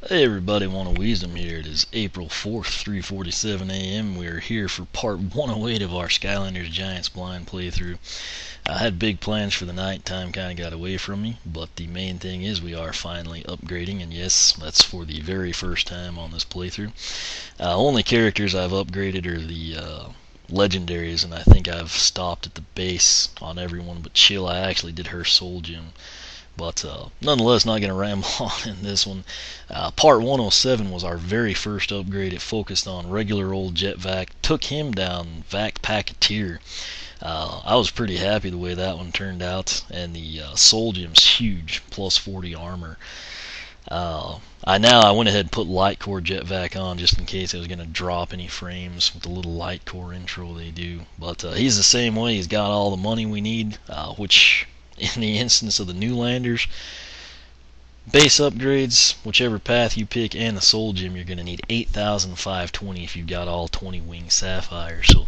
Hey everybody, One Wisdom here. It is April 4th, 3:47 a.m. We are here for part 108 of our Skylanders Giants Blind playthrough. I had big plans for the night, time kind of got away from me, but the main thing is we are finally upgrading, and yes, that's for the very first time on this playthrough. Only characters I've upgraded are the legendaries, and I think I've stopped at the base on everyone but Chill. I actually did her soul gem. But nonetheless, not going to ramble on in this one. Part 107 was our very first upgrade. It focused on regular old Jet-Vac, took him down Vac Packeteer. I was pretty happy the way that one turned out, and the soul gem's huge, plus 40 armor. I went ahead and put LightCore Jet-Vac on just in case I was going to drop any frames with the little LightCore intro they do. But he's the same way. He's got all the money we need, which in the instance of the Newlanders, base upgrades, whichever path you pick, and the soul gem, you're going to need 8,520 if you've got all 20 wing sapphires. So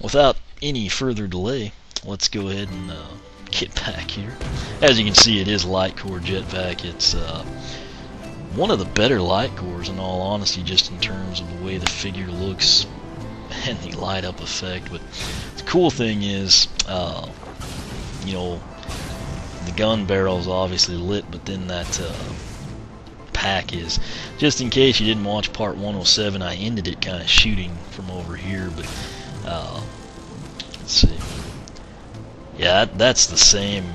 without any further delay, let's go ahead and get back here. As you can see, it is LightCore Jet-Vac. It's one of the better LightCores, in all honesty, just in terms of the way the figure looks and the light up effect. But the cool thing is, you know, the gun barrel is obviously lit, but then that pack is. Just in case you didn't watch part 107, I ended it kind of shooting from over here, but let's see. Yeah, that's the same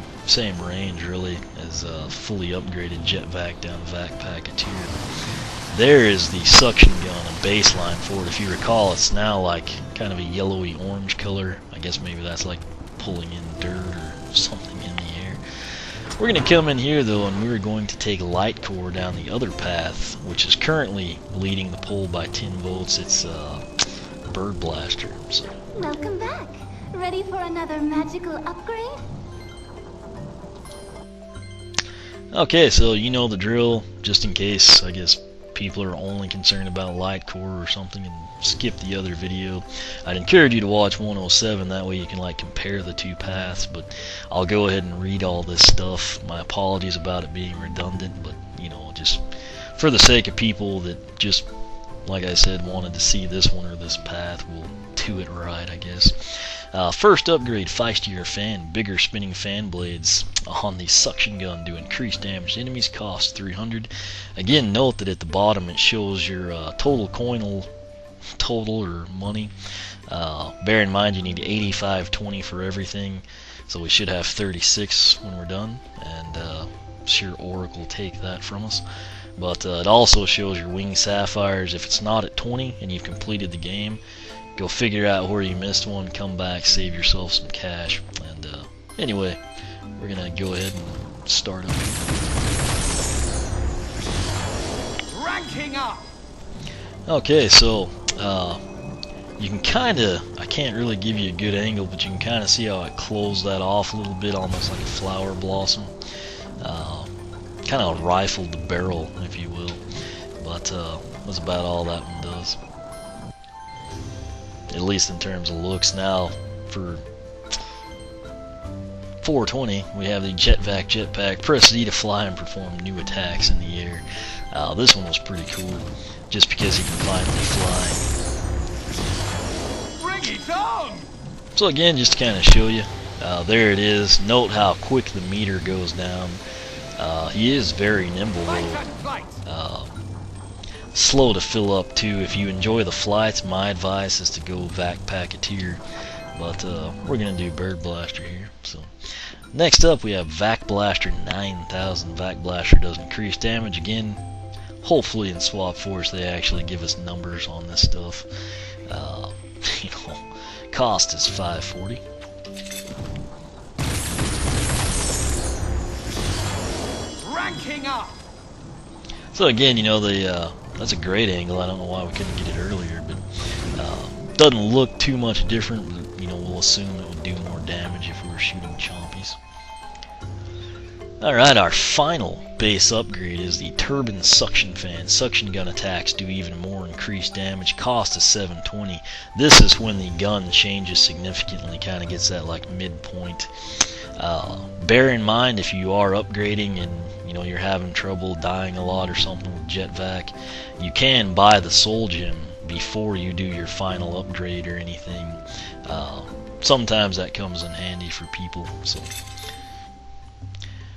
range really as fully upgraded Jet-Vac down Vac Packeteer. There is the suction gun, a baseline for it. If you recall, it's now like kind of a yellowy orange color. I guess maybe that's like pulling in dirt or something in the air. We're going to come in here though, and we're going to take LightCore down the other path, which is currently leading the poll by 10 votes. It's Bird Blaster. So. Welcome back. Ready for another magical upgrade? Okay, so you know the drill. Just in case, I guess people are only concerned about LightCore or something and skip the other video, I'd encourage you to watch 107. That way you can like compare the two paths. But I'll go ahead and read all this stuff. My apologies about it being redundant, but you know, just for the sake of people that just, like I said, wanted to see this one or this path, we'll do it right, I guess. First upgrade, feistier fan, bigger spinning fan blades on the suction gun to increase damage to enemies, cost 300. Again, note that at the bottom it shows your total or money. Bear in mind you need 8520 for everything, so we should have 36 when we're done, and sure Oracle will take that from us. But it also shows your wing sapphires. If it's not at 20 and you've completed the game, go figure out where you missed one, come back, save yourself some cash. And anyway, we're gonna go ahead and start up. Ranking up. Okay, so you can kind of, I can't really give you a good angle, but you can kind of see how I closed that off a little bit, almost like a flower blossom. Kind of rifled the barrel, if you will. But that's about all that one does. At least in terms of looks. Now, for 420, we have the Jet-Vac Jetpack. Press Z to fly and perform new attacks in the air. This one was pretty cool, just because he can finally fly. Bring it on! So again, just to kind of show you, there it is. Note how quick the meter goes down. He is very nimble though. Slow to fill up too. If you enjoy the flights, my advice is to go Vac Packeteer, but we're gonna do Bird Blaster here. So next up we have Vac Blaster 9000. Vac Blaster does increased damage. Again, hopefully in Swap Force they actually give us numbers on this stuff. You know, cost is 540. Ranking up. So again, you know, that's a great angle. I don't know why we couldn't get it earlier, but doesn't look too much different. But, you know, we'll assume it would do more damage if we were shooting chompies. Alright, our final base upgrade is the Turbine Suction Fan. Suction gun attacks do even more increased damage. Cost is 720. This is when the gun changes significantly, kind of gets that like midpoint. Bear in mind, if you are upgrading and you're having trouble dying a lot or something with Jet-Vac, you can buy the soul gem before you do your final upgrade or anything. Sometimes that comes in handy for people. So,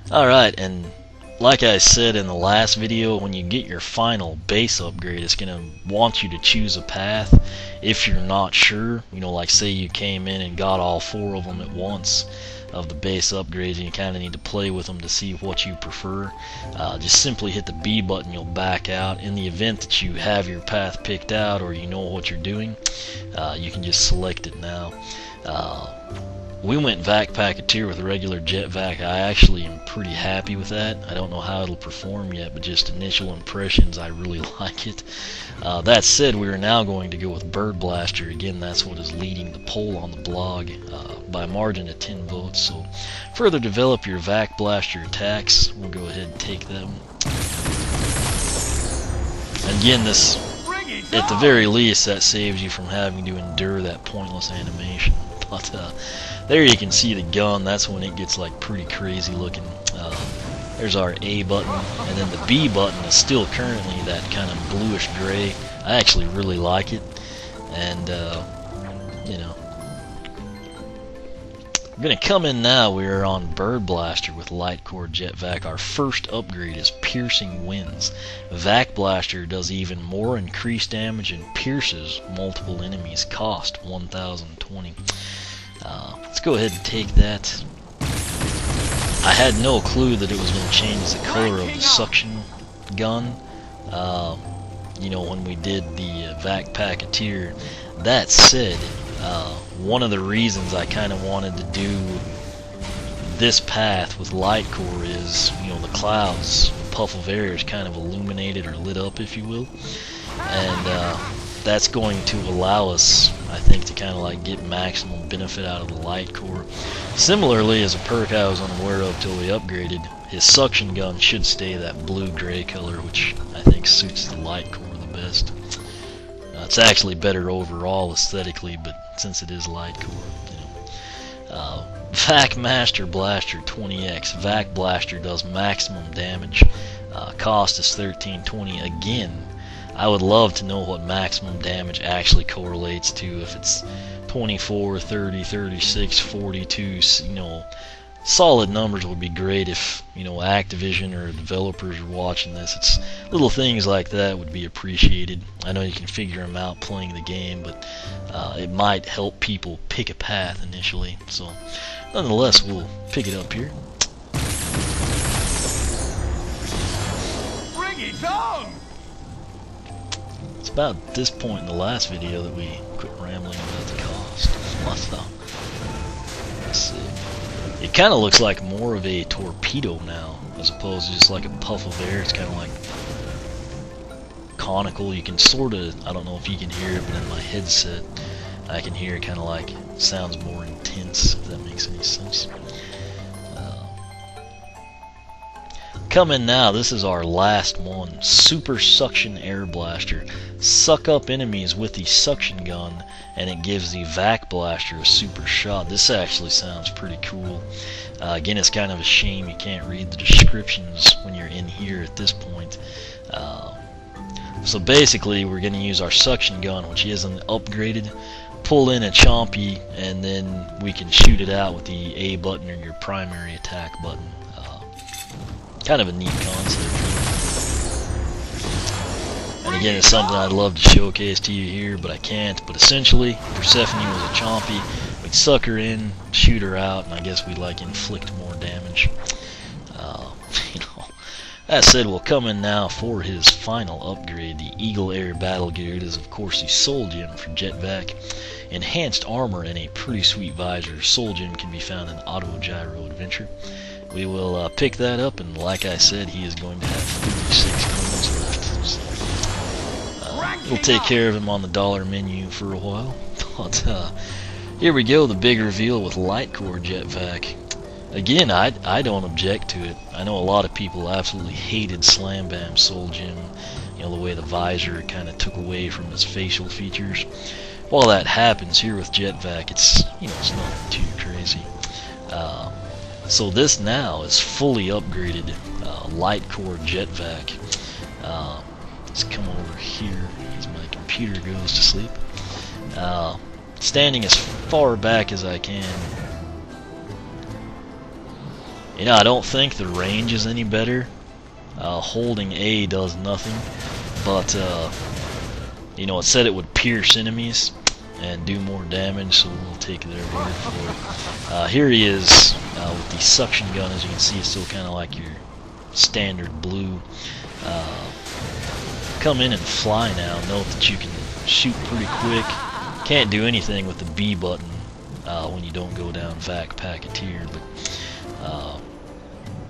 alright, and like I said in the last video, when you get your final base upgrade, it's going to want you to choose a path. If you're not sure, like say you came in and got all 4 of them at once of the base upgrades, and you kind of need to play with them to see what you prefer, just simply hit the B button, you'll back out. In the event that you have your path picked out or you know what you're doing, you can just select it now. We went Vac Packeteer with a regular Jet-Vac. I actually am pretty happy with that. I don't know how it'll perform yet, but just initial impressions, I really like it. That said, we are now going to go with Bird Blaster. Again, that's what is leading the poll on the blog by a margin of 10 votes. So, further develop your Vac Blaster attacks. We'll go ahead and take them. Again, this, at the very least, that saves you from having to endure that pointless animation. But there you can see the gun. That's when it gets like pretty crazy looking. There's our A button, and then the B button is still currently that kind of bluish gray. I actually really like it, and I'm gonna come in now. We are on Bird Blaster with LightCore Jet-Vac. Our first upgrade is Piercing Winds. Vac Blaster does even more increased damage and pierces multiple enemies. Cost 1,020. Let's go ahead and take that. I had no clue that it was going to change the color of the suction gun, when we did the Vac Packeteer. That said, one of the reasons I kind of wanted to do this path with LightCore is, the clouds, the puff of air is kind of illuminated or lit up, if you will, and that's going to allow us, I think, to kind of like get maximum benefit out of the LightCore. Similarly, as a perk I was unaware of till we upgraded, his suction gun should stay that blue-gray color, which I think suits the LightCore the best. It's actually better overall aesthetically, but since it is LightCore, Vac Master Blaster 20x. Vac Blaster does maximum damage. Cost is 1320. Again, I would love to know what maximum damage actually correlates to. If it's 24, 30, 36, 42, solid numbers would be great. If Activision or developers are watching this, it's little things like that would be appreciated. I know you can figure them out playing the game, but it might help people pick a path initially. So nonetheless, we'll pick it up here. Bring it on! It's about at this point in the last video that we quit rambling about the cost. Let's see. It kind of looks like more of a torpedo now, as opposed to just like a puff of air. It's kind of like conical. You can sort of, I don't know if you can hear it, but in my headset, I can hear it kind of like, sounds more intense, if that makes any sense. Coming now, this is our last one. Super Suction Air Blaster. Suck up enemies with the suction gun, and it gives the Vac Blaster a super shot. This actually sounds pretty cool. Again, it's kind of a shame you can't read the descriptions when you're in here at this point. So basically, we're going to use our suction gun, which isn't upgraded. Pull in a Chompy, and then we can shoot it out with the A button or your primary attack button. Kind of a neat concept. And again, it's something I'd love to showcase to you here, but I can't. But essentially, Persephone was a Chompy. We'd suck her in, shoot her out, and I guess we'd like inflict more damage. That said, we'll come in now for his final upgrade. The Eagle Air Battle Gear. It is, of course, the Soul Gem for Jet-Vac. Enhanced armor and a pretty sweet visor. Soul Gem can be found in Auto Gyro Adventure. We will pick that up, and like I said, he is going to have 36 coins left. So, we'll take care of him on the dollar menu for a while. But here we go, the big reveal with LightCore Jet-Vac. Again, I don't object to it. I know a lot of people absolutely hated Slam Bam Soul Gem. The way the visor kind of took away from his facial features. While that happens here with Jet-Vac, it's it's not too crazy. So this now is fully upgraded LightCore Jet-Vac. Let's come over here as my computer goes to sleep. Standing as far back as I can. You know, I don't think the range is any better. Holding A does nothing, but you know, it said it would pierce enemies and do more damage, so we'll take their word for it. Here he is with the suction gun. As you can see, it's still kind of like your standard blue. Come in and fly now. Note that you can shoot pretty quick. Can't do anything with the B button when you don't go down Vac Packeteer, but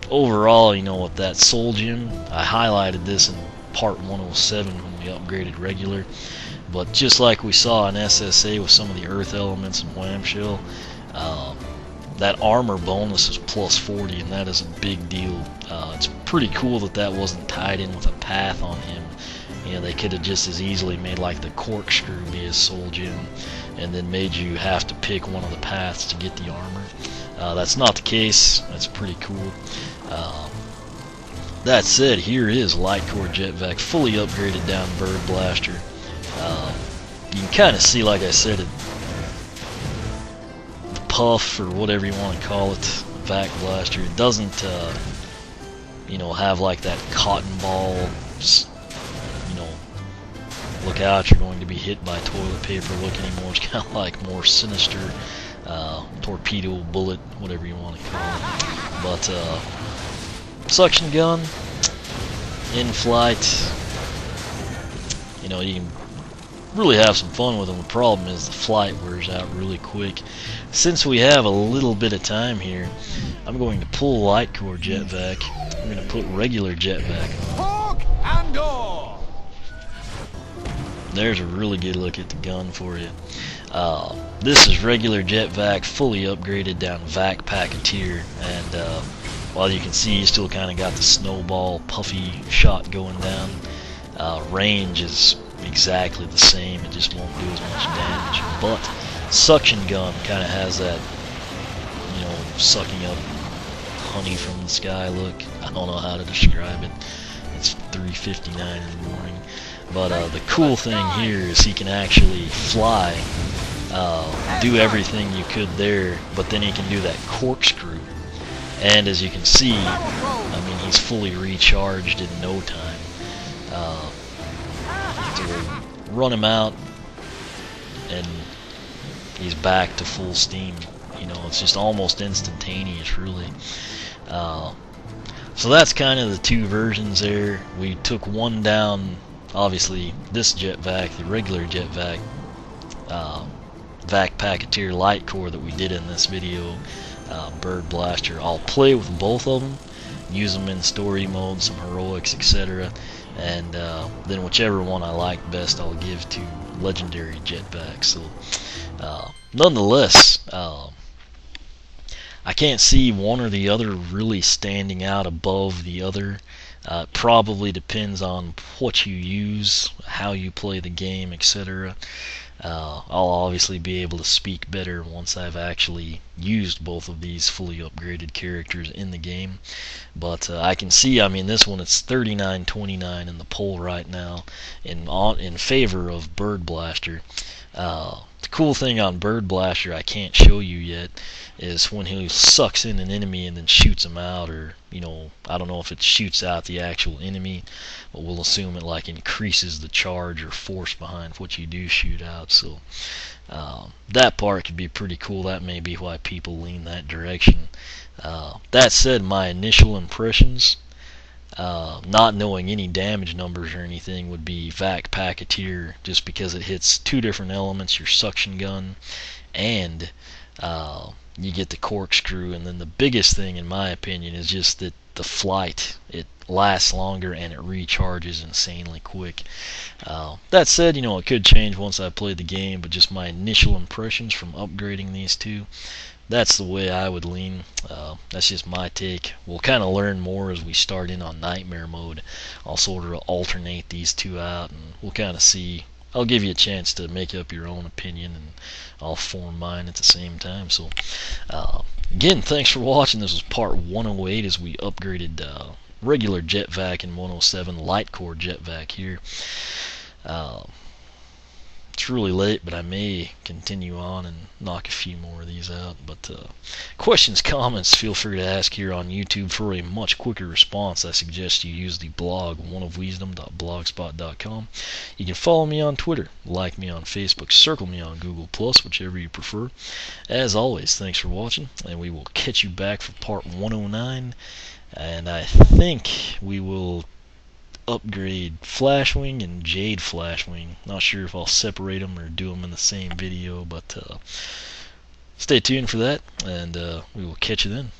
overall, you know, with that Soul Gem, I highlighted this in part 107 when we upgraded regular, but just like we saw in SSA with some of the Earth Elements and Whamshell, that armor bonus is plus 40, and that is a big deal. It's pretty cool that that wasn't tied in with a path on him. You know, they could have just as easily made like the corkscrew be his Soul Gem, and then made you have to pick one of the paths to get the armor. That's not the case. That's pretty cool. That said, here is LightCore Jet-Vac, fully upgraded down Bird Blaster. You can kind of see, like I said, the puff, or whatever you want to call it, Vac Blaster. It doesn't, you know, have like that cotton ball, you know, look out, you're going to be hit by toilet paper look anymore. It's kind of like more sinister, torpedo, bullet, whatever you want to call it. But suction gun, in flight, you know, you can really have some fun with them. The problem is the flight wears out really quick. Since we have a little bit of time here, I'm going to pull LightCore Jet-Vac. I'm going to put regular Jet-Vac on. Hawk and door. There's a really good look at the gun for you. This is regular Jet-Vac, fully upgraded down Vac Packeteer, and while you can see, you still kind of got the snowball, puffy shot going down. Range is exactly the same, it just won't do as much damage. But suction gun kind of has that, you know, sucking up honey from the sky look. I don't know how to describe it. It's 3:59 in the morning. But the cool thing here is he can actually fly, do everything you could there, but then he can do that corkscrew. And as you can see, I mean, he's fully recharged in no time. To run him out, and he's back to full steam. You know, it's just almost instantaneous, really. So that's kind of the two versions there. We took one down, obviously, this Jet-Vac, the regular Jet-Vac, Vac Packeteer LightCore that we did in this video. Bird Blaster. I'll play with both of them, use them in story mode, some heroics, etc. And then whichever one I like best, I'll give to Legendary Jet-Vac. So, nonetheless, I can't see one or the other really standing out above the other. It probably depends on what you use, how you play the game, etc. I'll obviously be able to speak better once I've actually used both of these fully upgraded characters in the game. But I can see, I mean, this one, it's 39-29 in the poll right now in favor of Bird Blaster. The cool thing on Bird Blaster I can't show you yet is when he sucks in an enemy and then shoots him out, or, you know, I don't know if it shoots out the actual enemy, but we'll assume it like increases the charge or force behind what you do shoot out. So that part could be pretty cool. That may be why people lean that direction. That said, my initial impressions, not knowing any damage numbers or anything, would be Vac Packeteer, just because it hits two different elements, your suction gun, and you get the corkscrew. And then the biggest thing, in my opinion, is just that the flight, it lasts longer and it recharges insanely quick. That said, you know, it could change once I play the game, but just my initial impressions from upgrading these two, that's the way I would lean. That's just my take. We'll kind of learn more as we start in on Nightmare mode. I'll sort of alternate these two out, and we'll kind of see I'll give you a chance to make up your own opinion, and I'll form mine at the same time. So, again, thanks for watching. This was part 108 as we upgraded regular Jet-Vac in 107, LightCore Jet-Vac here. It's really late, but I may continue on and knock a few more of these out. But questions, comments, feel free to ask here on YouTube. For a much quicker response, I suggest you use the blog oneofwisdom.blogspot.com. You can follow me on Twitter, like me on Facebook, circle me on Google+, whichever you prefer. As always, thanks for watching, and we will catch you back for part 109. And I think we will upgrade Flashwing and Jade Flashwing. Not sure if I'll separate them or do them in the same video, but stay tuned for that, and we will catch you then.